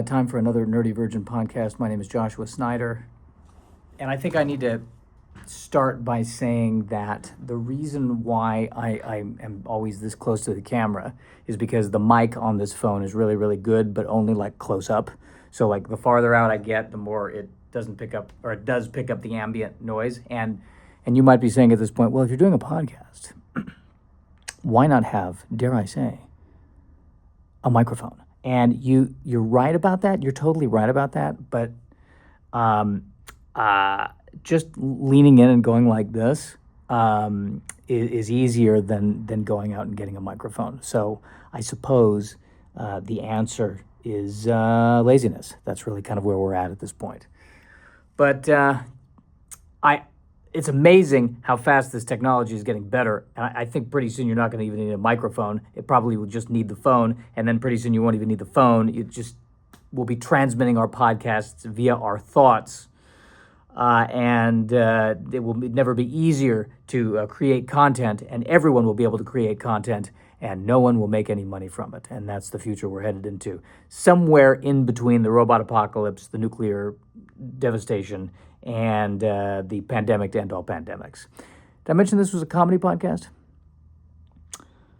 Time for another Nerdy Virgin podcast. My name is Joshua Snyder, and I think I need to start by saying that the reason why I am always this close to the camera is because the mic on this phone is really, really good, but only like close up. So like the farther out I get, the more it doesn't pick up, or it does pick up the ambient noise. And you might be saying at this point, well, if you're doing a podcast, why not have, dare I say, a microphone? And you're right about that. You're totally right about that. But just leaning in and going like this is easier than going out and getting a microphone. So I suppose the answer is laziness. That's really kind of where we're at this point. But it's amazing how fast this technology is getting better. And I think pretty soon you're not going to even need a microphone. It probably will just need the phone. And then pretty soon you won't even need the phone. We'll be transmitting our podcasts via our thoughts. And it will never be easier to create content. And everyone will be able to create content. And no one will make any money from it. And that's the future we're headed into. Somewhere in between the robot apocalypse, the nuclear devastation, and the pandemic to end all pandemics. Did I mention this was a comedy podcast?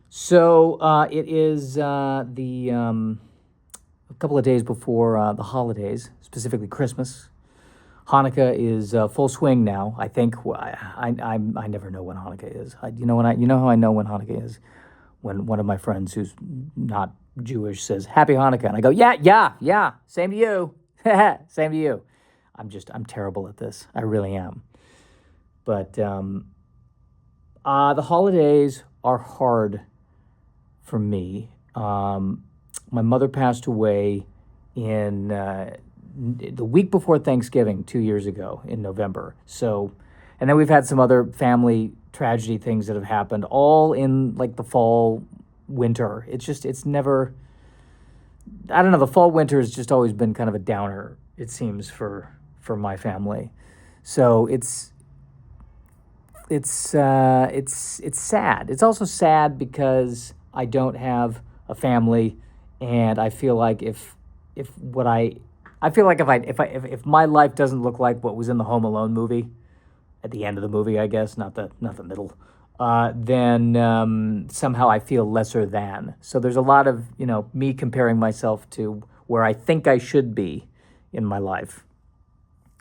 So it is a couple of days before the holidays, specifically Christmas. Hanukkah is full swing now. I think I never know when Hanukkah is. You know how I know when Hanukkah is? When one of my friends who's not Jewish says Happy Hanukkah, and I go yeah, same to you, same to you. I'm terrible at this. I really am. But the holidays are hard for me. My mother passed away in the week before Thanksgiving 2 years ago in November. So, and then we've had some other family tragedy things that have happened, all in like the fall, winter. It's never, I don't know, the fall, winter has just always been kind of a downer, it seems, for my family. So it's sad. It's also sad because I don't have a family, and I feel like if my life doesn't look like what was in the Home Alone movie, at the end of the movie, I guess, not the middle, then somehow I feel lesser than. So there's a lot of, me comparing myself to where I think I should be in my life,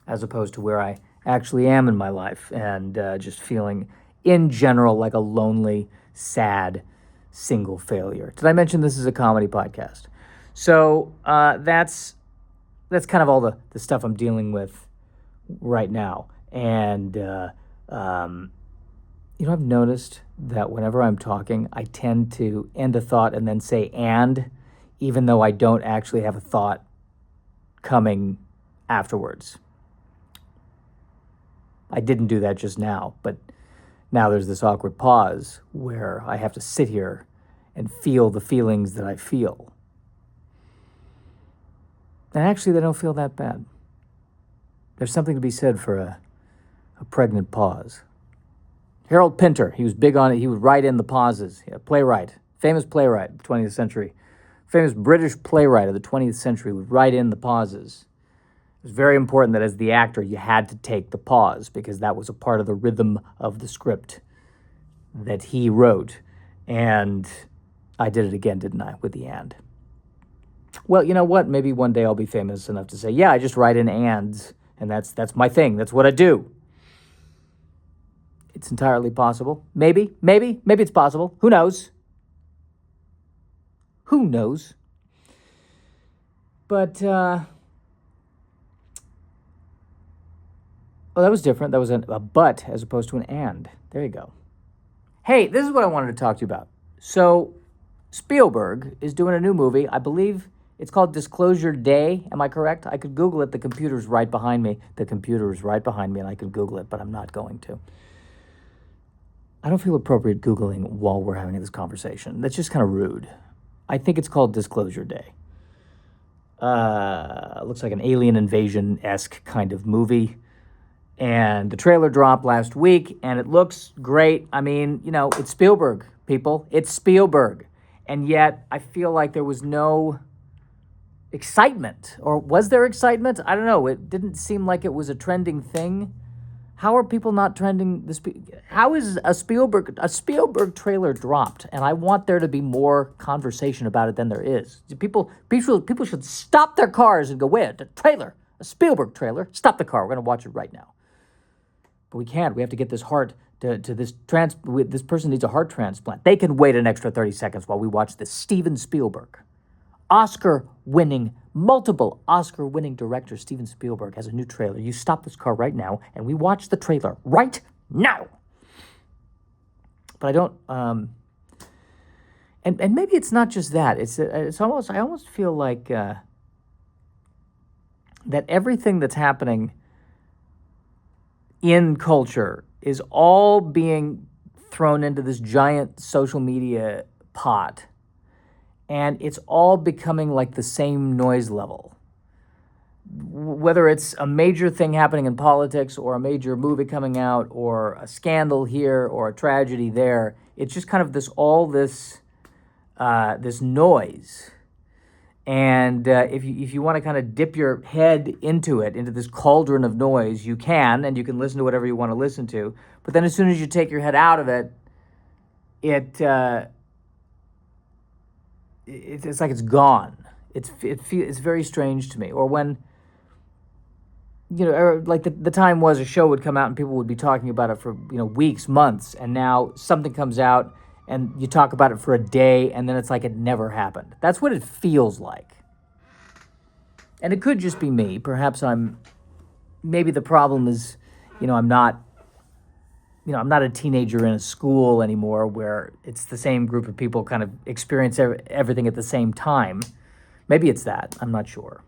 as opposed to where I actually am in my life, and just feeling, in general, like a lonely, sad, single failure. Did I mention this is a comedy podcast? So that's kind of all the stuff I'm dealing with right now. And, I've noticed that whenever I'm talking, I tend to end a thought and then say "and," even though I don't actually have a thought coming afterwards. I didn't do that just now, but now there's this awkward pause where I have to sit here and feel the feelings that I feel. And actually, they don't feel that bad. There's something to be said for a pregnant pause. Harold Pinter, he was big on it. He would write in the pauses. Playwright, famous playwright of the 20th century. Famous British playwright of the 20th century would write in the pauses. It was very important that as the actor, you had to take the pause because that was a part of the rhythm of the script that he wrote. And I did it again, didn't I, with the "and"? Well, you know what? Maybe one day I'll be famous enough to say, yeah, I just write in "ands," and that's my thing. That's what I do. It's entirely possible. Maybe it's possible. Who knows? Who knows? But, that was different. That was a "but" as opposed to an "and." There you go. Hey, this is what I wanted to talk to you about. So, Spielberg is doing a new movie. I believe it's called Disclosure Day. Am I correct? I could Google it. The computer's right behind me. The computer is right behind me, and I could Google it, but I'm not going to. I don't feel appropriate Googling while we're having this conversation. That's just kind of rude. I think it's called Disclosure Day. Looks like an alien invasion-esque kind of movie. And the trailer dropped last week, and it looks great. I mean, it's Spielberg, people. It's Spielberg. And yet, I feel like there was no excitement. Or was there excitement? I don't know. It didn't seem like it was a trending thing. How are people not trending this? How is a Spielberg trailer dropped? And I want there to be more conversation about it than there is. People should stop their cars and go, wait, a trailer, a Spielberg trailer. Stop the car. We're going to watch it right now. But we can't. We have to get this heart to this this person needs a heart transplant. They can wait an extra 30 seconds while we watch this Steven Spielberg. Multiple Oscar-winning director Steven Spielberg has a new trailer. You stop this car right now, and we watch the trailer right now. But I don't, and maybe it's not just that. It's almost, I almost feel like that everything that's happening in culture is all being thrown into this giant social media pot. And it's all becoming like the same noise level. Whether it's a major thing happening in politics or a major movie coming out or a scandal here or a tragedy there, it's just kind of this noise. And if you want to kind of dip your head into this cauldron of noise, you can, and you can listen to whatever you want to listen to. But then as soon as you take your head out of it, it's like it's gone. It's very strange to me. Or when, like the time was a show would come out and people would be talking about it for, weeks, months, and now something comes out and you talk about it for a day and then it's like it never happened. That's what it feels like. And it could just be me. Perhaps maybe the problem is, I'm not a teenager in a school anymore where it's the same group of people kind of experience everything at the same time. Maybe it's that. I'm not sure.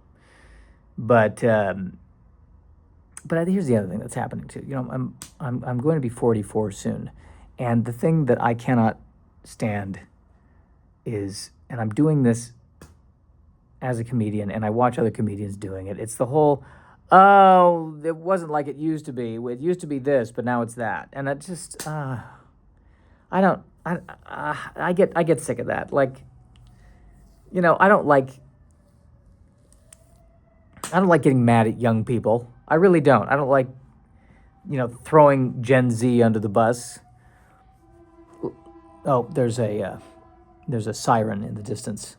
But here's the other thing that's happening too. I'm going to be 44 soon, and the thing that I cannot stand is, and I'm doing this as a comedian, and I watch other comedians doing it. It's the whole, oh, it wasn't like it used to be. It used to be this, but now it's that. And it just, I get sick of that. Like, I don't like getting mad at young people. I really don't. I don't like, throwing Gen Z under the bus. Oh, there's a siren in the distance.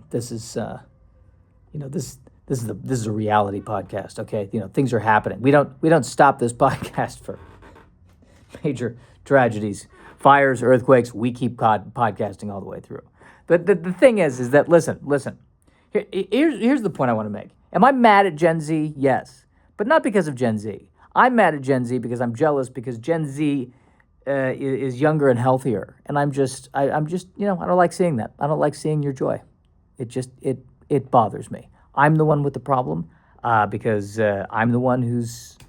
This is a reality podcast, okay? Things are happening. We don't stop this podcast for major tragedies, fires, earthquakes. We keep podcasting all the way through. But the thing is that listen. Here's the point I want to make. Am I mad at Gen Z? Yes, but not because of Gen Z. I'm mad at Gen Z because I'm jealous because Gen Z is younger and healthier, and I'm just I don't like seeing that. I don't like seeing your joy. It bothers me. I'm the one with the problem because I'm the one who's,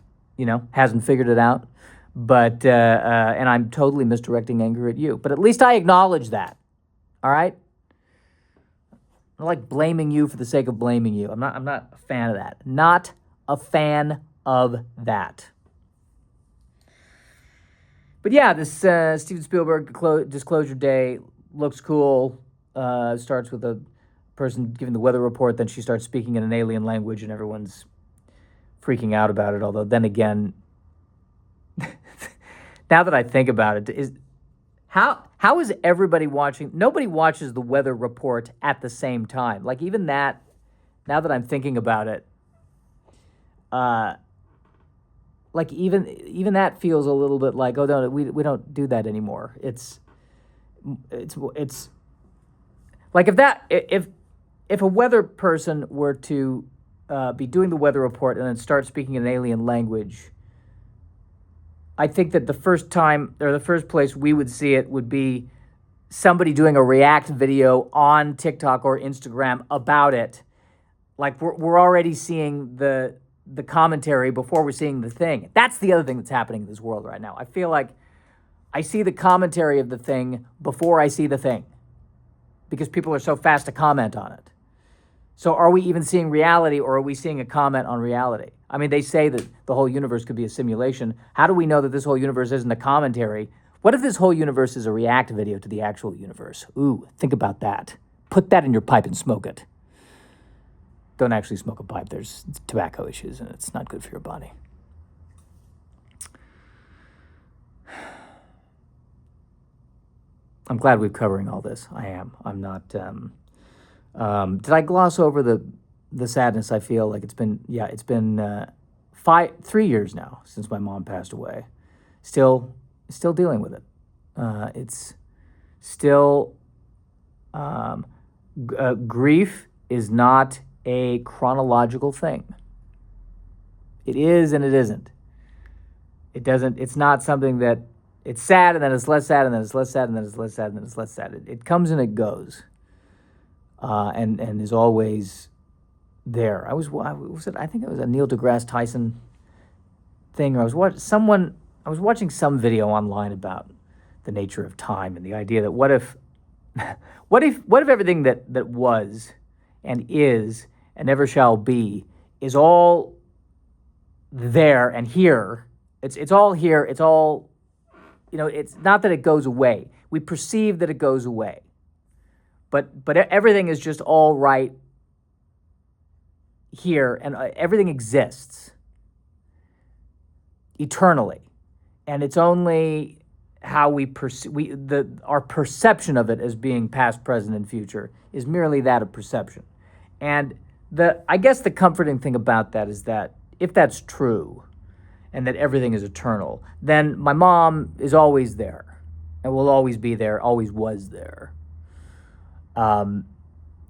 hasn't figured it out. But and I'm totally misdirecting anger at you. But at least I acknowledge that. All right? I don't like blaming you for the sake of blaming you. I'm not a fan of that. Not a fan of that. But yeah, this Steven Spielberg Disclosure Day looks cool. Starts with a person giving the weather report, then she starts speaking in an alien language, and everyone's freaking out about it. Although then again, now that I think about it, how is everybody watching? Nobody watches the weather report at the same time. Like even that, now that I'm thinking about it, like even that feels a little bit like, oh no, we don't do that anymore. It's like if a weather person were to be doing the weather report and then start speaking in an alien language, I think that the first place we would see it would be somebody doing a react video on TikTok or Instagram about it. Like we're already seeing the commentary before we're seeing the thing. That's the other thing that's happening in this world right now. I feel like I see the commentary of the thing before I see the thing because people are so fast to comment on it. So are we even seeing reality, or are we seeing a comment on reality? I mean, they say that the whole universe could be a simulation. How do we know that this whole universe isn't a commentary? What if this whole universe is a react video to the actual universe? Ooh, think about that. Put that in your pipe and smoke it. don't actually smoke a pipe. There's tobacco issues, and it's not good for your body. I'm glad we're covering all this. I am. I'm not. Did I gloss over the sadness I feel? Like it's been 3 years now since my mom passed away. Still dealing with it. It's still grief is not a chronological thing. It is and it isn't. It doesn't. It's not something that it's sad and then it's less sad and then it's less sad and then it's less sad and then it's less sad. It comes and it goes, and is always there. I think it was a Neil deGrasse Tyson thing, or I was watching some video online about the nature of time and the idea that what if everything that was and is and never shall be is all there and here. It's all here. It's all, it's not that it goes away. We perceive that it goes away. But everything is just all right here, and everything exists eternally. And it's only how we our perception of it as being past, present, and future is merely that of perception. And I guess the comforting thing about that is that if that's true, and that everything is eternal, then my mom is always there, and will always be there, always was there. And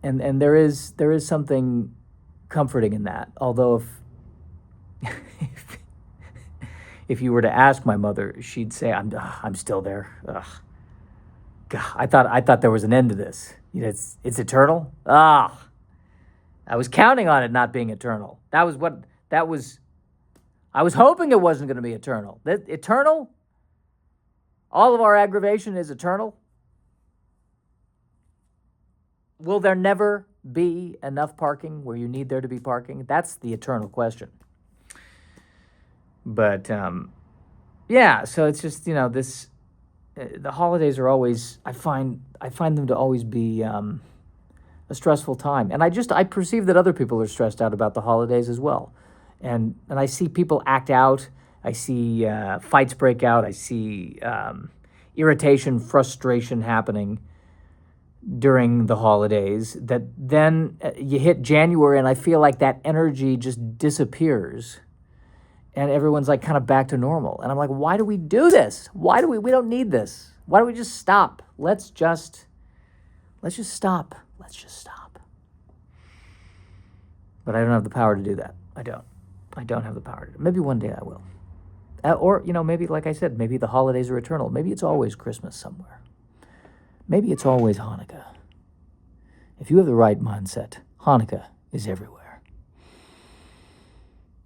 there is something comforting in that. Although if you were to ask my mother, she'd say, "I'm still there." Ugh. God, I thought there was an end to this. It's eternal. I was counting on it not being eternal. I was hoping it wasn't going to be eternal. Eternal? All of our aggravation is eternal? Will there never be enough parking where you need there to be parking? That's the eternal question. But, so it's just, the holidays are always, I find them to always be a stressful time. And I perceive that other people are stressed out about the holidays as well. And I see people act out. I see fights break out. I see irritation, frustration happening during the holidays. That then you hit January, and I feel like that energy just disappears, and everyone's like kind of back to normal. And I'm like, why do we do this? We don't need this. Why don't we just stop? Let's just stop. Let's just stop. But I don't have the power to do that. I don't have the power to do it. Maybe one day I will. Or, maybe, like I said, maybe the holidays are eternal. Maybe it's always Christmas somewhere. Maybe it's always Hanukkah. If you have the right mindset, Hanukkah is everywhere.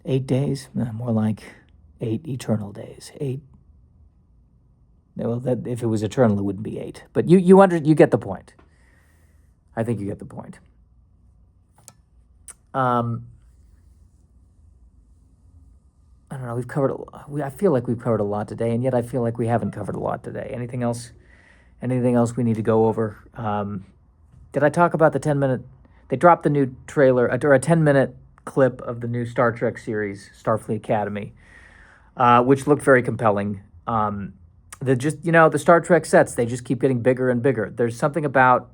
8 days? More like 8 eternal days. 8. Well, if it was eternal, it wouldn't be 8. But you get the point. I think you get the point. I don't know. I feel like we've covered a lot today, and yet I feel like we haven't covered a lot today. Anything else we need to go over? Did I talk about the 10-minute? They dropped the new trailer, or a 10-minute clip of the new Star Trek series, Starfleet Academy, which looked very compelling. The Star Trek sets, they just keep getting bigger and bigger. There's something about,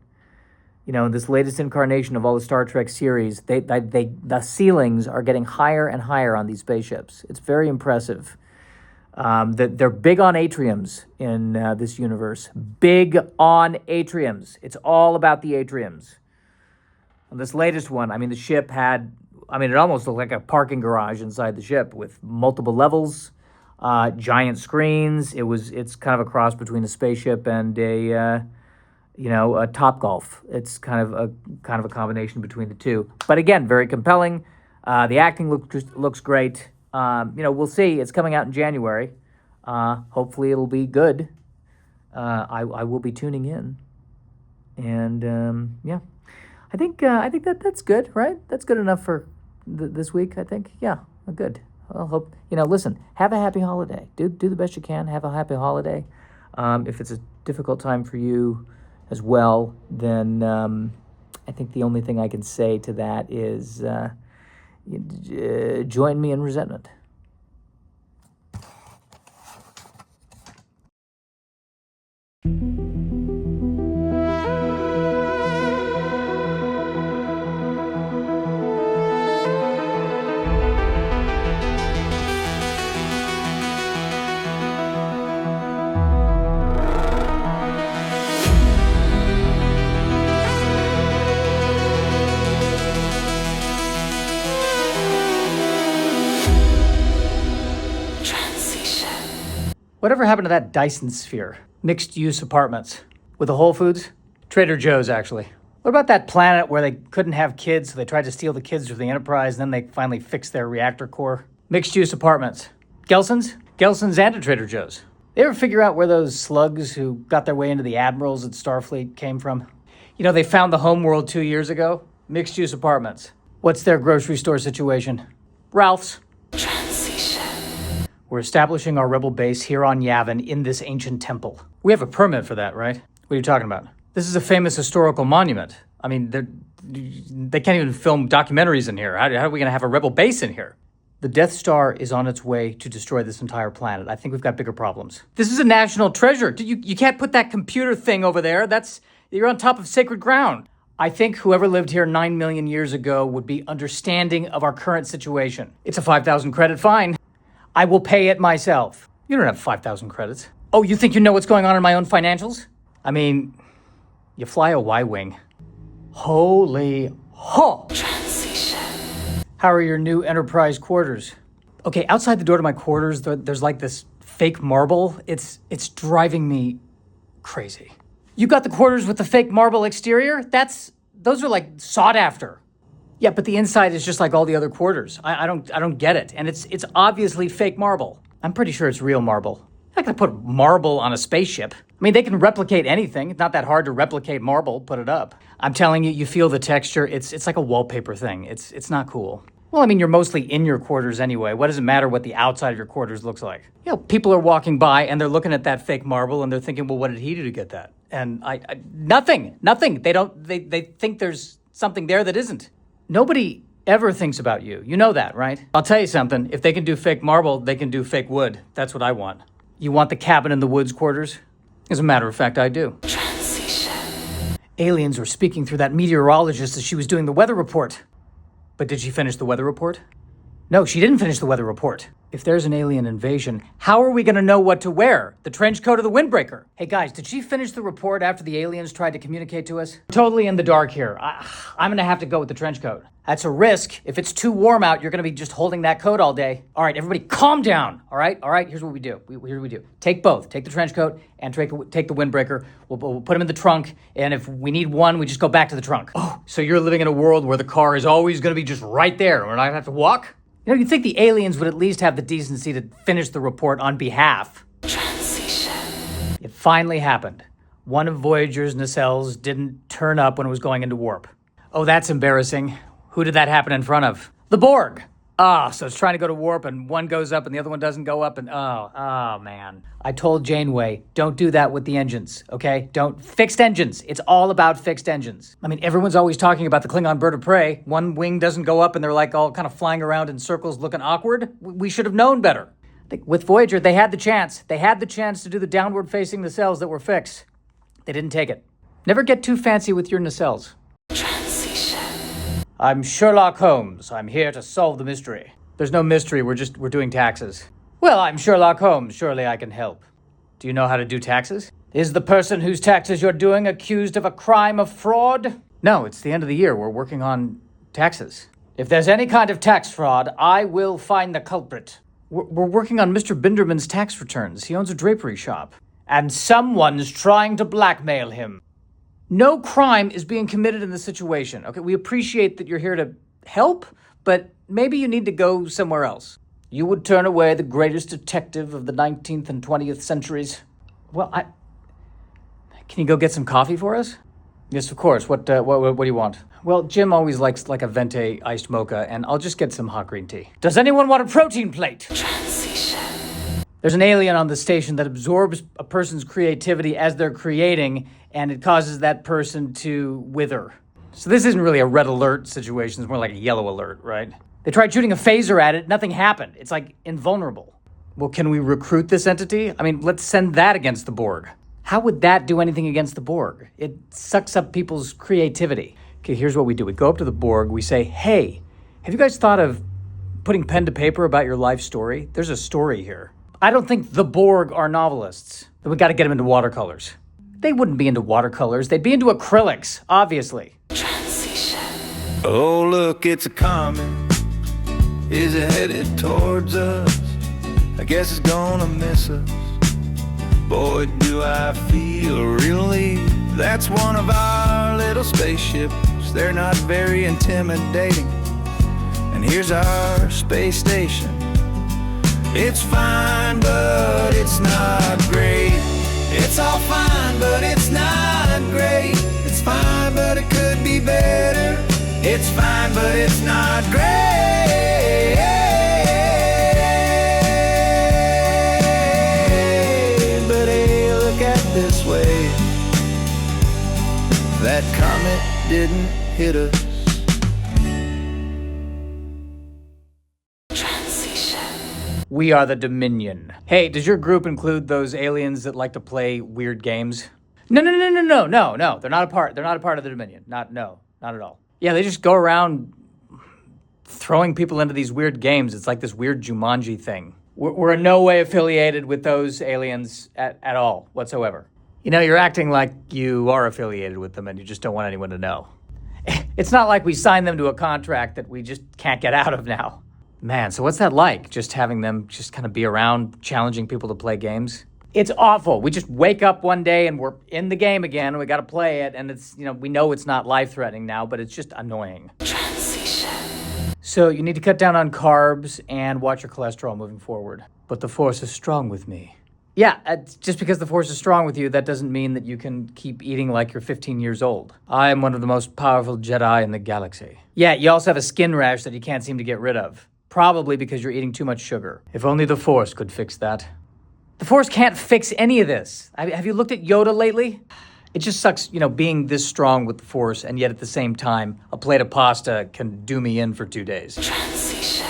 this latest incarnation of all the Star Trek series, the ceilings are getting higher and higher on these spaceships. It's very impressive. They're big on atriums in this universe. Big on atriums. It's all about the atriums. And this latest one, the ship had, it almost looked like a parking garage inside the ship with multiple levels, giant screens. It's kind of a cross between a spaceship and a Topgolf. It's kind of a combination between the two. But again, very compelling. The acting looks great. We'll see. It's coming out in January. Hopefully it'll be good. I will be tuning in. And I think that's good, right? That's good enough for this week, I think. Yeah, good. I'll hope, listen, have a happy holiday. Do the best you can. Have a happy holiday. If it's a difficult time for you as well, then, I think the only thing I can say to that is join me in resentment. Whatever happened to that Dyson sphere? Mixed-use apartments. With the Whole Foods? Trader Joe's, actually. What about that planet where they couldn't have kids, so they tried to steal the kids from the Enterprise, and then they finally fixed their reactor core? Mixed-use apartments. Gelson's? Gelson's and a Trader Joe's. They ever figure out where those slugs who got their way into the admirals at Starfleet came from? You know, they found the homeworld 2 years ago. Mixed-use apartments. What's their grocery store situation? Ralph's. We're establishing our rebel base here on Yavin in this ancient temple. We have a permit for that, right? What are you talking about? This is a famous historical monument. I mean, they can't even film documentaries in here. How are we going to have a rebel base in here? The Death Star is on its way to destroy this entire planet. I think we've got bigger problems. This is a national treasure. You can't put that computer thing over there. You're on top of sacred ground. I think whoever lived here 9 million years ago would be understanding of our current situation. It's a 5,000 credit fine. I will pay it myself. You don't have 5,000 credits. Oh, you think you know what's going on in my own financials? I mean, you fly a Y-wing. Holy ho! Transition. How are your new Enterprise quarters? Okay, outside the door to my quarters, there's like this fake marble. It's driving me crazy. You got the quarters with the fake marble exterior? Those are like sought after. Yeah, but the inside is just like all the other quarters. I don't get it. And it's obviously fake marble. I'm pretty sure it's real marble. They're not gonna put marble on a spaceship. I mean, they can replicate anything. It's not that hard to replicate marble, put it up. I'm telling you, you feel the texture. It's like a wallpaper thing. It's not cool. Well, I mean, you're mostly in your quarters anyway. What does it matter what the outside of your quarters looks like? You know, people are walking by and they're looking at that fake marble and they're thinking, well, what did he do to get that? And nothing. They think there's something there that isn't. Nobody ever thinks about you. You know that, right? I'll tell you something. If they can do fake marble, they can do fake wood. That's what I want. You want the cabin in the woods quarters? As a matter of fact, I do. Transition. Aliens were speaking through that meteorologist as she was doing the weather report. But did she finish the weather report? No, she didn't finish the weather report. If there's an alien invasion, how are we going to know what to wear? The trench coat or the windbreaker? Hey guys, did she finish the report after the aliens tried to communicate to us? Totally in the dark here. I'm going to have to go with the trench coat. That's a risk. If it's too warm out, you're going to be just holding that coat all day. All right, everybody calm down. All right, here's what we do. Here's what we do. Take both. Take the trench coat and take the windbreaker. We'll put them in the trunk, and if we need one, we just go back to the trunk. Oh, so you're living in a world where the car is always going to be just right there. We're not going to have to walk? You know, you'd think the aliens would at least have the decency to finish the report on behalf. Transition. It finally happened. One of Voyager's nacelles didn't turn up when it was going into warp. Oh, that's embarrassing. Who did that happen in front of? The Borg. So it's trying to go to warp and one goes up and the other one doesn't go up and oh man. I told Janeway, don't do that with the engines, okay? Fixed engines. It's all about fixed engines. I mean, everyone's always talking about the Klingon bird of prey. One wing doesn't go up and they're like all kind of flying around in circles looking awkward. We should have known better. I think with Voyager, they had the chance. They had the chance to do the downward facing nacelles that were fixed. They didn't take it. Never get too fancy with your nacelles. I'm Sherlock Holmes. I'm here to solve the mystery. There's no mystery. We're doing taxes. Well, I'm Sherlock Holmes. Surely I can help. Do you know how to do taxes? Is the person whose taxes you're doing accused of a crime of fraud? No, it's the end of the year. We're working on taxes. If there's any kind of tax fraud, I will find the culprit. We're working on Mr. Binderman's tax returns. He owns a drapery shop. And someone's trying to blackmail him. No crime is being committed in this situation. Okay, we appreciate that you're here to help, but maybe you need to go somewhere else. You would turn away the greatest detective of the 19th and 20th centuries. Well, can you go get some coffee for us? Yes, of course. What do you want? Well, Jim always likes like a venti iced mocha, and I'll just get some hot green tea. Does anyone want a protein plate? Transition. There's an alien on the station that absorbs a person's creativity as they're creating, and it causes that person to wither. So this isn't really a red alert situation, it's more like a yellow alert, right? They tried shooting a phaser at it, nothing happened. It's like invulnerable. Well, can we recruit this entity? I mean, let's send that against the Borg. How would that do anything against the Borg? It sucks up people's creativity. Okay, here's what we do. We go up to the Borg, we say, hey, have you guys thought of putting pen to paper about your life story? There's a story here. I don't think the Borg are novelists. Then we gotta get them into watercolors. They wouldn't be into watercolors, they'd be into acrylics, obviously. Transition. Oh, look, it's a comet. Is it headed towards us? I guess it's gonna miss us. Boy, do I feel relieved. That's one of our little spaceships. They're not very intimidating. And here's our space station. It's fine, but it's not great. It's all fine, but it's not great. It's fine, but it could be better. It's fine, but it's not great. But hey, look at this way. That comet didn't hit us. We are the Dominion. Hey, does your group include those aliens that like to play weird games? No. They're not a part of the Dominion. Not at all. Yeah, they just go around throwing people into these weird games. It's like this weird Jumanji thing. We're in no way affiliated with those aliens at all, whatsoever. You know, you're acting like you are affiliated with them and you just don't want anyone to know. It's not like we signed them to a contract that we just can't get out of now. Man, so what's that like, just having them just kind of be around challenging people to play games? It's awful. We just wake up one day and we're in the game again and we got to play it, and it's, we know it's not life-threatening now, but it's just annoying. Transition. So you need to cut down on carbs and watch your cholesterol moving forward. But the Force is strong with me. Yeah, just because the Force is strong with you, that doesn't mean that you can keep eating like you're 15 years old. I am one of the most powerful Jedi in the galaxy. Yeah, you also have a skin rash that you can't seem to get rid of. Probably because you're eating too much sugar. If only the Force could fix that. The Force can't fix any of this. Have you looked at Yoda lately? It just sucks, being this strong with the Force, and yet at the same time, a plate of pasta can do me in for 2 days. Transition.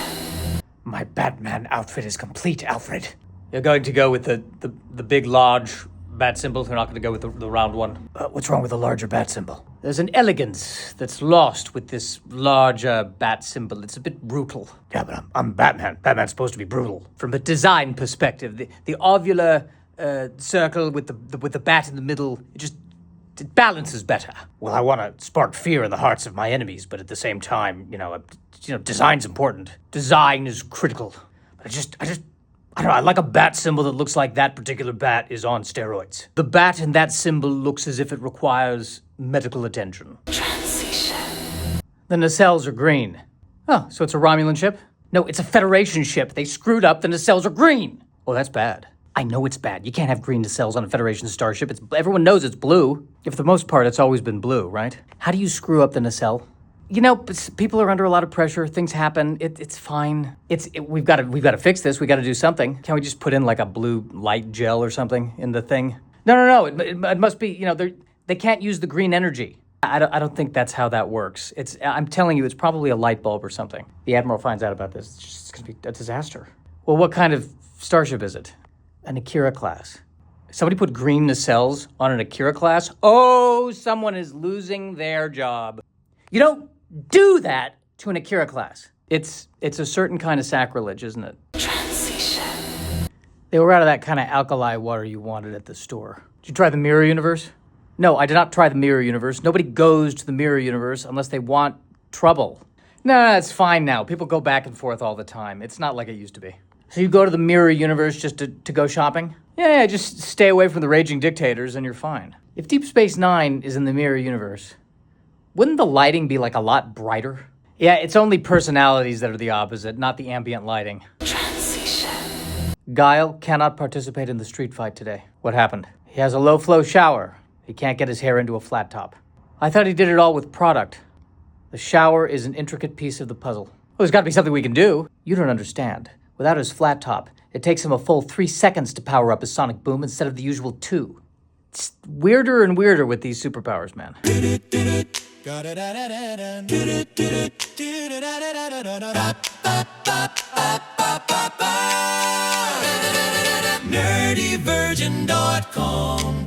My Batman outfit is complete, Alfred. You're going to go with the big, large bat symbol? You're not going to go with the round one? What's wrong with the larger bat symbol? There's an elegance that's lost with this larger bat symbol. It's a bit brutal. Yeah, but I'm Batman. Batman's supposed to be brutal. From a design perspective, the ovular circle with the bat in the middle, it balances better. Well, I want to spark fear in the hearts of my enemies, but at the same time, design's important. Design is critical. But I don't know, I like a bat symbol that looks like that particular bat is on steroids. The bat in that symbol looks as if it requires medical attention. Transition. The nacelles are green. Oh, so it's a Romulan ship? No, it's a Federation ship. They screwed up, the nacelles are green. Oh, that's bad. I know it's bad. You can't have green nacelles on a Federation starship. Everyone knows it's blue. For the most part, it's always been blue, right? How do you screw up the nacelle? People are under a lot of pressure. Things happen. It's fine. We've got to fix this. We got to do something. Can't we just put in like a blue light gel or something in the thing? No. It must be. They can't use the green energy. I don't think that's how that works. I'm telling you, it's probably a light bulb or something. The Admiral finds out about this. It's gonna be a disaster. Well, what kind of starship is it? An Akira class. Somebody put green nacelles on an Akira class? Oh, someone is losing their job. You don't do that to an Akira class. It's a certain kind of sacrilege, isn't it? Transition. They were out of that kind of alkali water you wanted at the store. Did you try the Mirror Universe? No, I did not try the Mirror Universe. Nobody goes to the Mirror Universe unless they want trouble. No, it's fine now. People go back and forth all the time. It's not like it used to be. So you go to the Mirror Universe just to go shopping? Yeah, just stay away from the raging dictators and you're fine. If Deep Space Nine is in the Mirror Universe, wouldn't the lighting be like a lot brighter? Yeah, it's only personalities that are the opposite, not the ambient lighting. Transition. Guile cannot participate in the street fight today. What happened? He has a low-flow shower. He can't get his hair into a flat top. I thought he did it all with product. The shower is an intricate piece of the puzzle. Well, there's got to be something we can do. You don't understand. Without his flat top, it takes him a full 3 seconds to power up his sonic boom instead of the usual 2. It's weirder and weirder with these superpowers, man. Nerdyvirgin.com